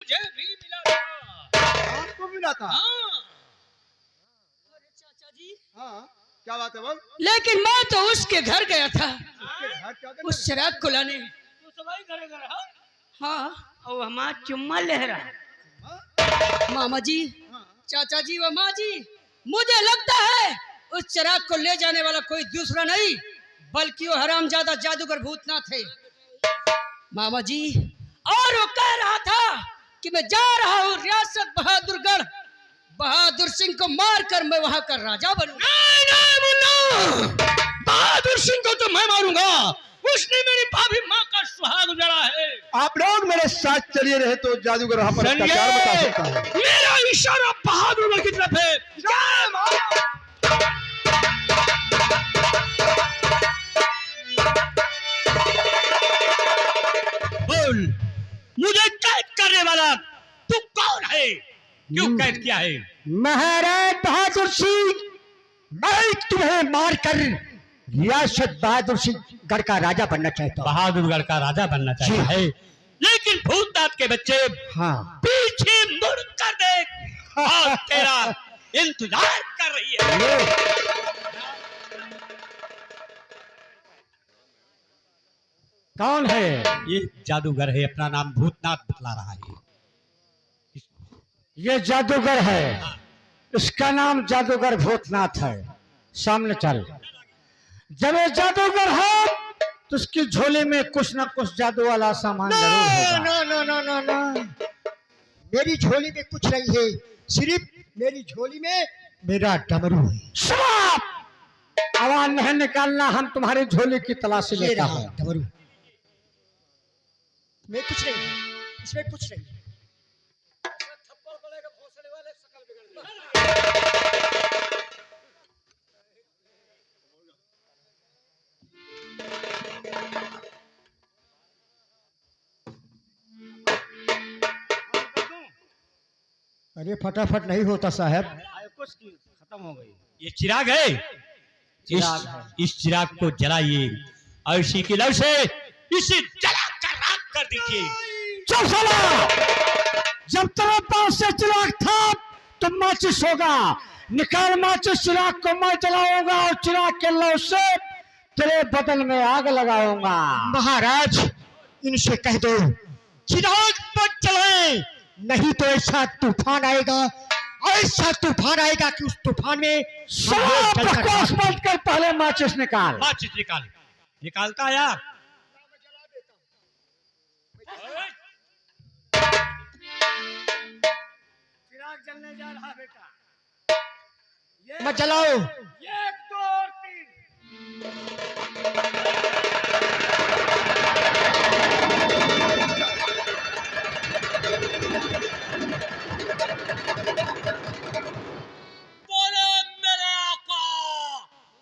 मुझे भी मिला था। आपको मिला था? हाँ। अरे चाचा जी, हाँ, क्या बात है बोल? लेकिन मैं तो उसके घर गया था उसके घर क्या करने उस चिराग को लाने। तू सबाई करेगा हाँ? हाँ और हमारा चुम्मा ले रहा है। गया? मामा जी, हाँ, चाचा जी व माँ जी, मुझे लगता है उस चिराग को ले जाने वाला कोई दूसरा नहीं बल्कि वो हरामजादा जादूगर भूतनाथ है। मामा जी, और वो कह रहा था कि मैं जा रहा हूँ रियासत बहादुरगढ़, बहादुर सिंह को मारकर मैं वहां का राजा बनूंगा। नहीं मुन्ना, बहादुर सिंह को तो मैं मारूंगा। उसने मेरी भाभी माँ का सुहाग उजाड़ा है। आप लोग मेरे साथ चलिए रहे तो जादूगर वहां पर अत्याचार बता सकता है। मेरा इशारा बहादुर की तरफ है। जय माता। बोल, मुझे कैद करने वाला तू कौन है? क्यों कैद किया है? महाराज बहादुर सिंह, मैं तुम्हें मारकर रियासत बहादुर सिंह गढ़ का राजा बनना चाहता हूँ। बहादुरगढ़ का राजा बनना चाहता है, लेकिन भूतनाथ के बच्चे हाँ, पीछे मुड़ कर देख और तेरा इंतजार कर रही है। कौन है? ये जादूगर है, अपना नाम भूतनाथ बतला रहा है। ये जादूगर है, इसका नाम जादूगर भूतनाथ है। सामने चल। जब ये जादूगर है तो उसकी झोली में कुछ न कुछ जादू वाला सामान जरूर होगा। No no no no no, मेरी झोली में कुछ नहीं है, सिर्फ मेरी झोली में मेरा डमरू है। समाप्त! आवाज नहीं निकालना, हम तुम्हारी झोली की तलाशी ये लेता रहा हूँ। डमरू, मैं कुछ नहीं है, इसमें कुछ नहीं है। अरे फटाफट नहीं होता साहब। खत्म हो गई। ये चिराग है, इस चिराग को जलाइए और इसी की लव से इसे जला कर राख कर दीजिए। चुप साला! जब तेरे पास से चिराग था तो माचिस होगा। निकाल माचिस, चिराग को मैं जलाऊंगा और चिराग के लौ से तेरे बदन में आग लगाऊंगा। महाराज, इनसे कह दो चिराग मत जलाएं, नहीं तो ऐसा तूफान आएगा, ऐसा तूफान आएगा कि उस तूफान में साला बकवास मत कर, पहले माचिस निकाल। माचिस निकाल। निकालता यार। चिराग जलने जा रहा बेटा। मत जलाओ। 1 2 और 3। बोलो मेरे आका,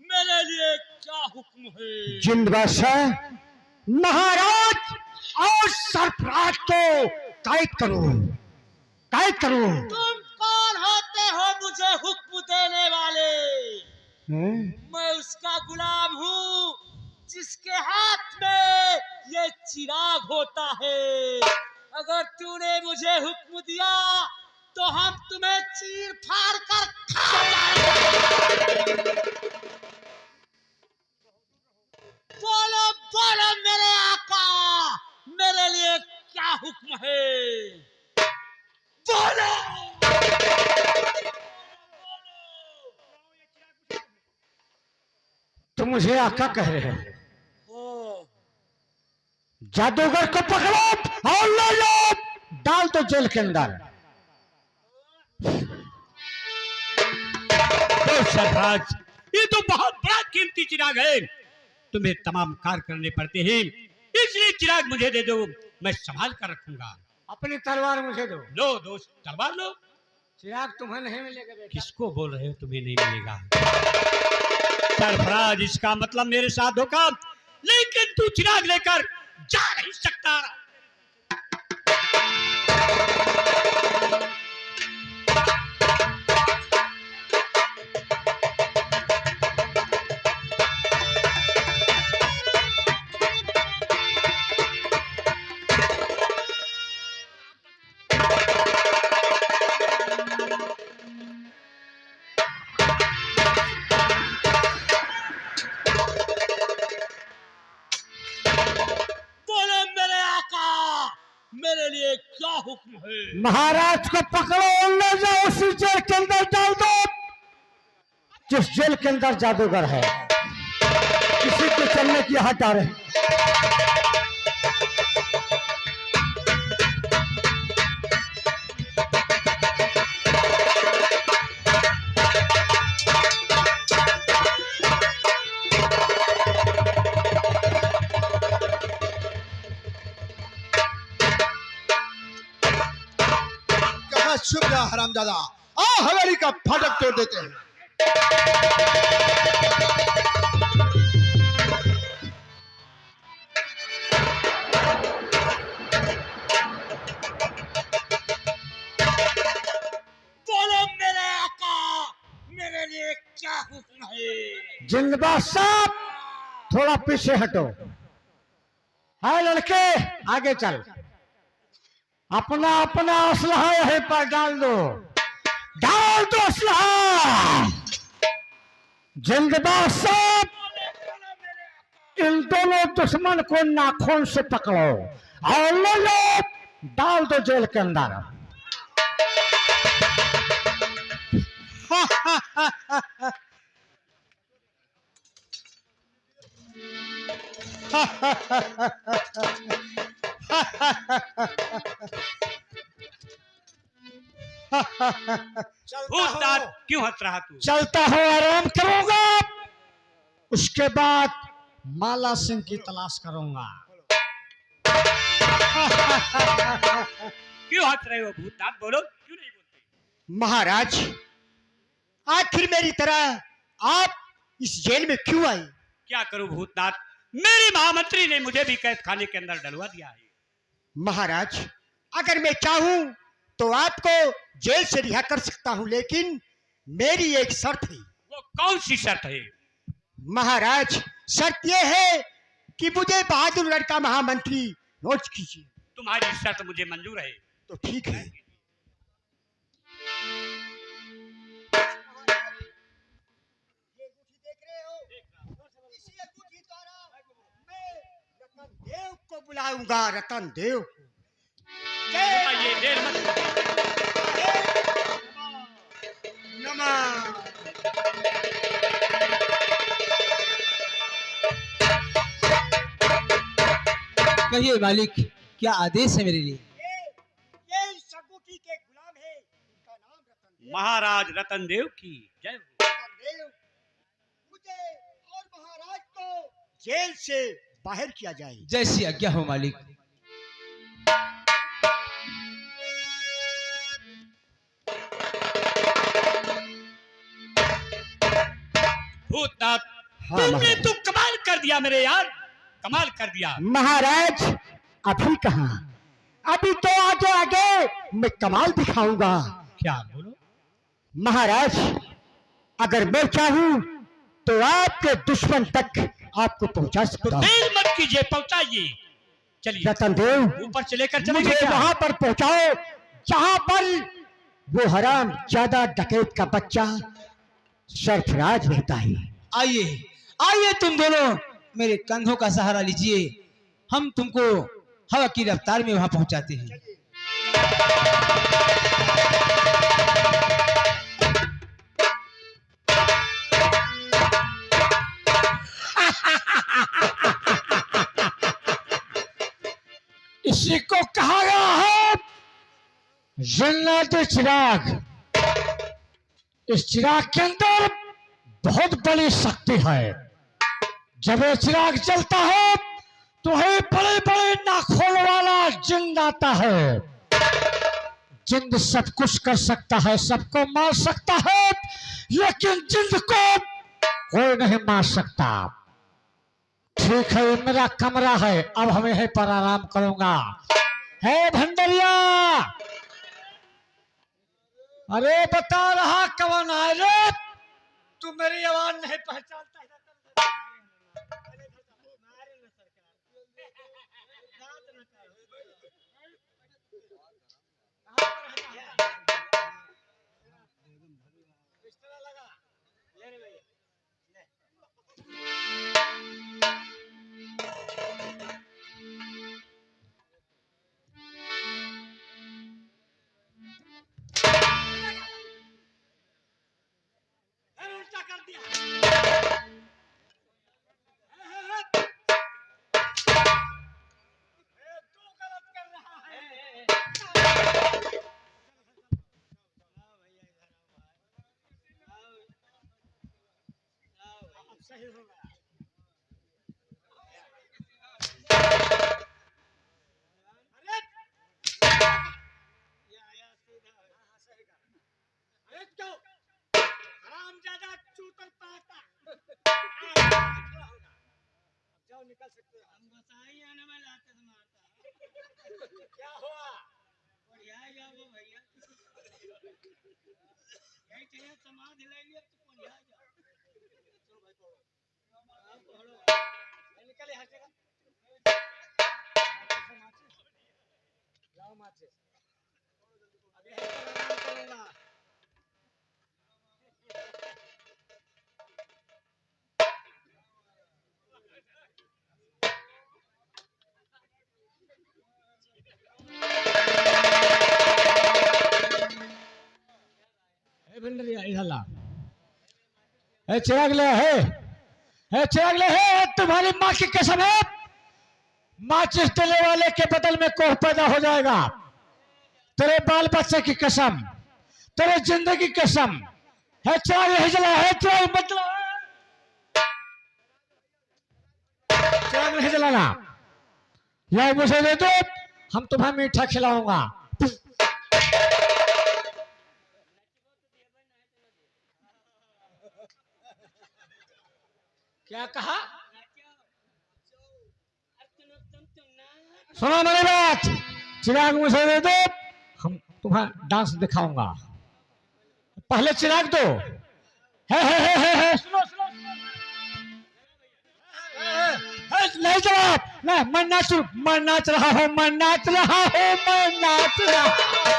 मेरे लिए क्या हुक्म है? जिंद बादशाह, महाराज और सरफराज को कैद करो, कैद करो। तुम कौन होते हो मुझे हुक्म देने वाले? मैं उसका गुलाम हूँ जिसके हाथ में ये चिराग होता है। अगर तूने मुझे हुक्म दिया तो हम तुम्हें चीर फाड़ कर खा जाएंगे। बोलो बोलो मेरे आका, मेरे लिए क्या हुक्म है? बोलो। तुम मुझे आका कह रहे हो? जादूगर को पकड़ो और ले लो, डाल दो जेल के अंदर। सरफराज, ये तो बहुत बड़ा कीमती चिराग है, तुम्हें तमाम कार्य करने पड़ते हैं, इसलिए चिराग मुझे दे दो, मैं संभाल कर रखूंगा। अपनी तलवार मुझे दो। लो दोस्त, तलवार लो। चिराग तुम्हें नहीं मिलेगा बेटा। किसको बोल रहे हो तुम्हें नहीं मिलेगा? सरफराज, इसका मतलब मेरे साथ धोखा, लेकिन तू चिराग लेकर जा नहीं सकता। क्या हुक्म है? महाराज को पकड़ो और ले जाओ उसी जेल के अंदर डाल दो जिस जेल के अंदर जादूगर है। किसी को चलने की हट आ रहे। कहाँ छुप गया हरामजादा? आ हवेली का फाटक तोड़ देते हैं। बोलो मेरे आका, मेरे लिए क्या हुक्म है? जिंदबाज साहब थोड़ा पीछे हटो। हाय लड़के आगे चल। अपना अपना असलहा यहीं पर डाल दो असलहा। जिंदबाज साहब इन दोनों दुश्मन को नाखून से पकड़ो और ले लो डाल दो जेल के अंदर। भूतनाथ क्यों हंस रहा तू? चलता हो आराम करूंगा उसके बाद माला सिंह की तलाश करूंगा। क्यों हंस रहे हो भूतनाथ? बोलो क्यों नहीं बोलते? महाराज, आखिर मेरी तरह आप इस जेल में क्यों आए? क्या करूं भूतनाथ, मेरे महामंत्री ने मुझे भी कैद खाने के अंदर डलवा दिया है। महाराज, अगर मैं चाहूं तो आपको जेल से रिहा कर सकता हूं, लेकिन मेरी एक शर्त है। वो कौन सी शर्त है? महाराज, शर्त यह है कि मुझे बहादुर लड़का महामंत्री नोट कीजिए। तुम्हारी शर्त मुझे मंजूर है। तो ठीक है। देव को बुलाऊंगा, रतन देव को। बताइए, देर मत नमः। कहिए मालिक, क्या आदेश है मेरे लिए? ये सगुटी के गुलाम है, इनका नाम रतन देव। महाराज रतन देव की जय हो। रतन देव, मुझे और महाराज को जेल से बाहर किया जाए। जैसी आज्ञा हो मालिक। भूतनाथ हाँ, तुमने महाराज। तो कमाल कर दिया मेरे यार, कमाल कर दिया। महाराज अभी कहाँ, अभी तो आगे आगे मैं कमाल दिखाऊंगा। क्या बोलो? महाराज अगर मैं चाहूं तो आपके दुश्मन तक आपको पहुंचा सकता हूं। देर मत कीजिए, पहुंचाइए। चलिए रतन देव ऊपर से लेकर मुझे चलेंगे क्या? वहां पर पहुंचाओ जहां पर वो हराम ज्यादा डकैत का बच्चा सरफराज रहता है। आइए आइए, तुम दोनों मेरे कंधों का सहारा लीजिए, हम तुमको हवा की रफ्तार में वहां पहुंचाते हैं। इसी को कहा गया है जन्नत चिराग। इस चिराग के अंदर बहुत बड़ी शक्ति है। जब ये चिराग जलता है तो है बड़े बड़े नाखून वाला जिंद आता है। जिंद सब कुछ कर सकता है, सबको मार सकता है, लेकिन जिंद को कोई नहीं मार सकता। ठीक है, मेरा कमरा है, अब हम यहीं पर आराम करूंगा। है भंडरिया, अरे बता रहा कौन आए रे? तू मेरी आवाज नहीं पहचानता है? हरामजादा चूतर पाता। जाओ निकल सकते हो। हम बताइए आने में लाते तो मारता। क्या हुआ? बढ़िया जा वो भैया। यही चाहिए समाधि ले लिया तो बढ़िया जा। चलो भाई पढ़ो। आप पढ़ो। निकले यहाँ से। जाओ माचे। अभी है चलेगा। चिराग ले है चिराग ले है, तुम्हारी माँ की कसम है, माचिस देने वाले के बदल में कोह पैदा हो जाएगा। तेरे बाल बच्चे की कसम, तेरे जिंदगी की कसम है। चिराग नहीं जला है, चिराग मत जला, चिराग नहीं जलाना। यह मुझे दे दो, हम तुम्हें मीठा खिलाऊंगा। क्या कहा? सुनो मेरी बात, चिराग मुझे दे दो, हम तुम्हें डांस दिखाऊंगा। पहले चिराग दो। है सुनो सुनो नहीं जवाब नहीं, मैं नाच रहा हूं, मैं नाच रहा हूं, मैं नाच रहा हूं, मैं नाच रहा हूं।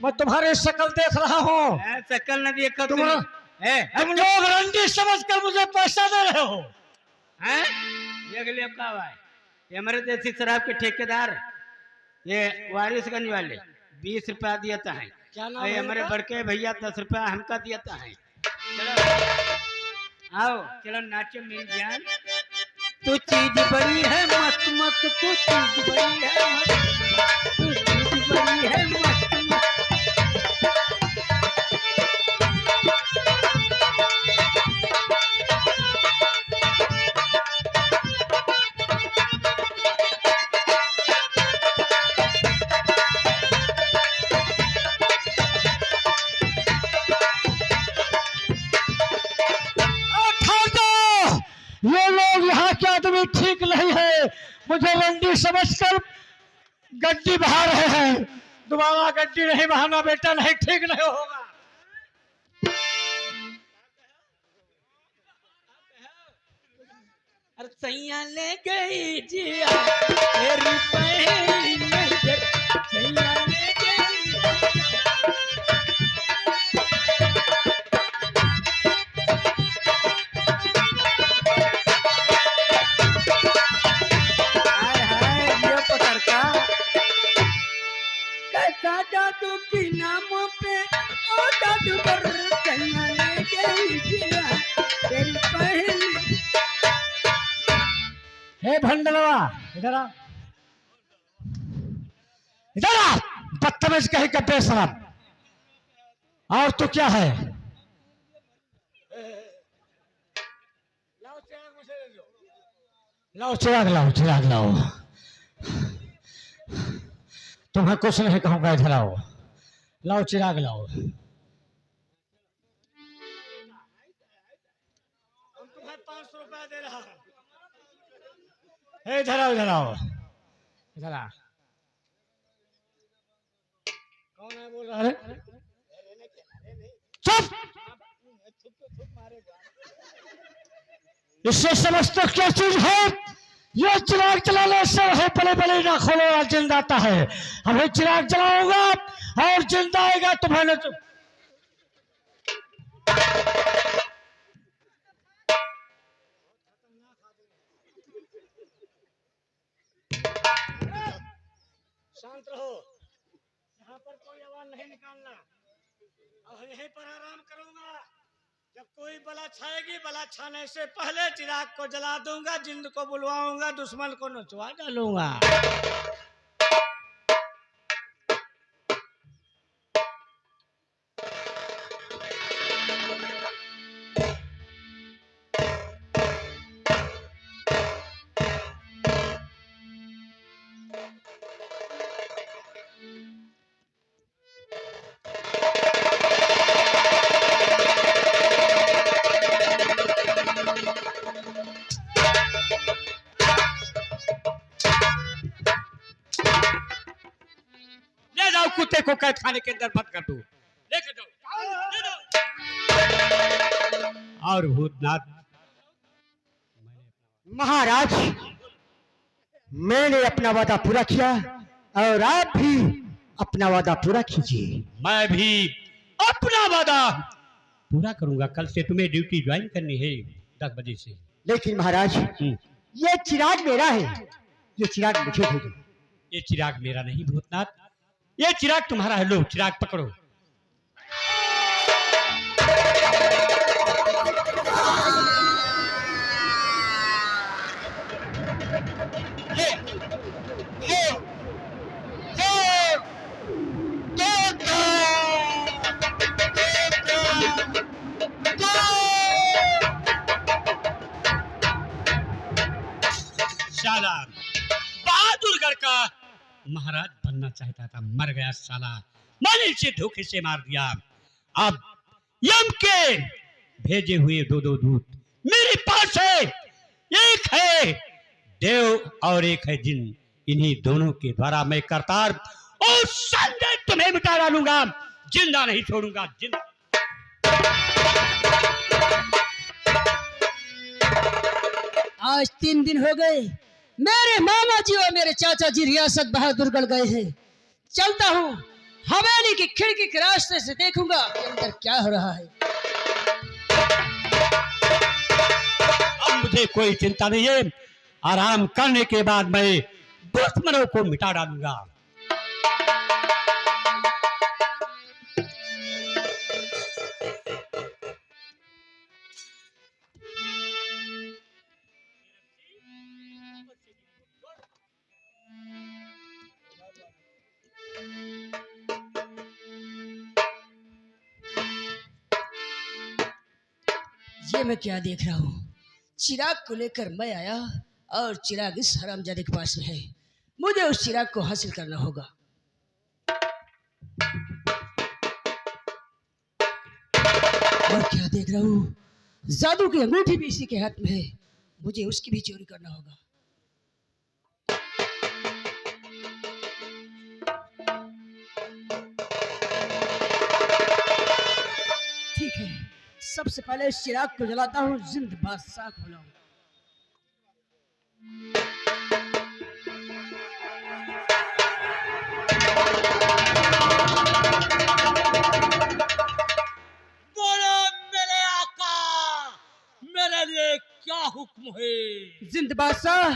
मैं तुम्हारी शक्ल देख रहा हूँ। शक्ल न देखा तुम लोग रंडी समझकर मुझे पैसा दे रहे हो। हैं? ये अगले अब का भाई, ये हमारे देसी शराब के ठेकेदार, ये वारिसगंज वाले 20 रुपया दिया है। क्या नाम ये है हमारे इनका? बड़के भैया 10 रुपया हमका दिया है। चलो आओ, चलो नाचो मिल जान। तू चीज बड़ी है मस्त मस्त, तू चीज बड़ी है मस्त, तू चीज बड़ी है मस्त मस्त। ये लोग यहाँ के आदमी ठीक नहीं है, मुझे रंडी समझकर गड्डी बहा रहे हैं। दोबारा गड्डी नहीं बहाना बेटा, नहीं ठीक नहीं होगा। अरे सैया ले गई जिया तेरी पहली नजर, सैया ले गई जादू की नामों पे ओ जादूगर, सैया ले गई जिया तेरी पहली। हे भंडलवा, इधर आ, इधर आ, बदतमीज कहीं का बेशरम। और तू क्या है? लाओ चिराग, लाओ चिराग, लाओ। तुम्हें कुछ नहीं कहूंगा, इधर आओ, लाओ चिराग लाओ। तुम्हें 500 रुपया दे रहा। इधर आओ, इधर आओ, इधर आ। कौन है बोल रहा है? चुप। इससे समझते क्या चीज है? ये चिराग जलाने से है बड़े बड़े ना खोलो और जिंदा आता है। अभी चिराग जलाऊंगा और जिंदा आएगा तुम्हें न। शांत रहो, यहाँ पर कोई आवाज नहीं निकालना। और यहीं पर आराम करूंगा। जब कोई बला छाएगी, बला छाने से पहले चिराग को जला दूंगा, जिंद को बुलवाऊंगा, दुश्मन को नचवा डालूंगा। कुत्ते को कैद खाने के अंदर बंद कर दो, लेके जाओ, ले जाओ। और भूतनाथ, महाराज, मैंने अपना वादा पूरा किया और आप भी अपना वादा पूरा कीजिए। मैं भी अपना वादा पूरा करूंगा। कल से तुम्हें ड्यूटी ज्वाइन करनी है 10 बजे से। लेकिन महाराज, ये चिराग मेरा है, ये चिराग मुझे दे दो। ये चिराग मेरा नहीं भूतनाथ, ये चिराग तुम्हारा है। लो चिराग पकड़ो। साला बहादुरगढ़ का महाराज बनना चाहता था, मर गया साला। मैंने इसे धोखे से मार दिया। अब यम के भेजे हुए 2 दूत मेरे पास है। एक है देव और एक है जिन। इन्हीं दोनों के द्वारा मैं करतार और संजय तुम्हें मिटा डालूंगा, जिंदा नहीं छोड़ूंगा। जिंदा आज 3 दिन हो गए, मेरे मामा जी और मेरे चाचा जी रियासत बहादुरगढ़ गए हैं। चलता हूँ, हवेली की खिड़की के रास्ते से देखूंगा कि अंदर क्या हो रहा है। अब मुझे कोई चिंता नहीं है। आराम करने के बाद मैं दुश्मनों को मिटा डालूंगा। ये मैं क्या देख रहा हूँ? चिराग को लेकर मैं आया और चिराग इस हरामजादे के पास में है। मुझे उस चिराग को हासिल करना होगा। और क्या देख रहा हूँ? जादू की अंगूठी भी इसी के हाथ में है। मुझे उसकी भी चोरी करना होगा। ठीक है, सबसे पहले इस चिराग को जलाता हूँ, जिंद बादशाह को बुलाऊं। बोलो मेरे आका, मेरे लिए क्या हुक्म है? जिंद बादशाह,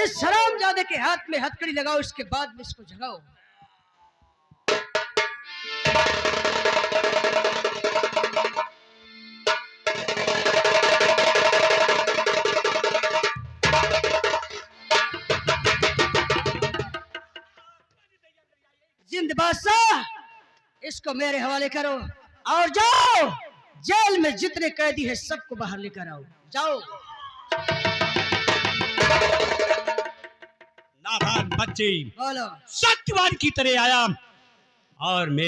इस हरामजादे के हाथ में हथकड़ी लगाओ, इसके बाद में इसको जगाओ। जिंद बादशाह, इसको मेरे हवाले करो और जाओ, जेल में जितने कैदी हैं सबको बाहर लेकर आओ। जाओ। सावधान बच्चे, बोलो सत्यवान की तरह आया और मेरे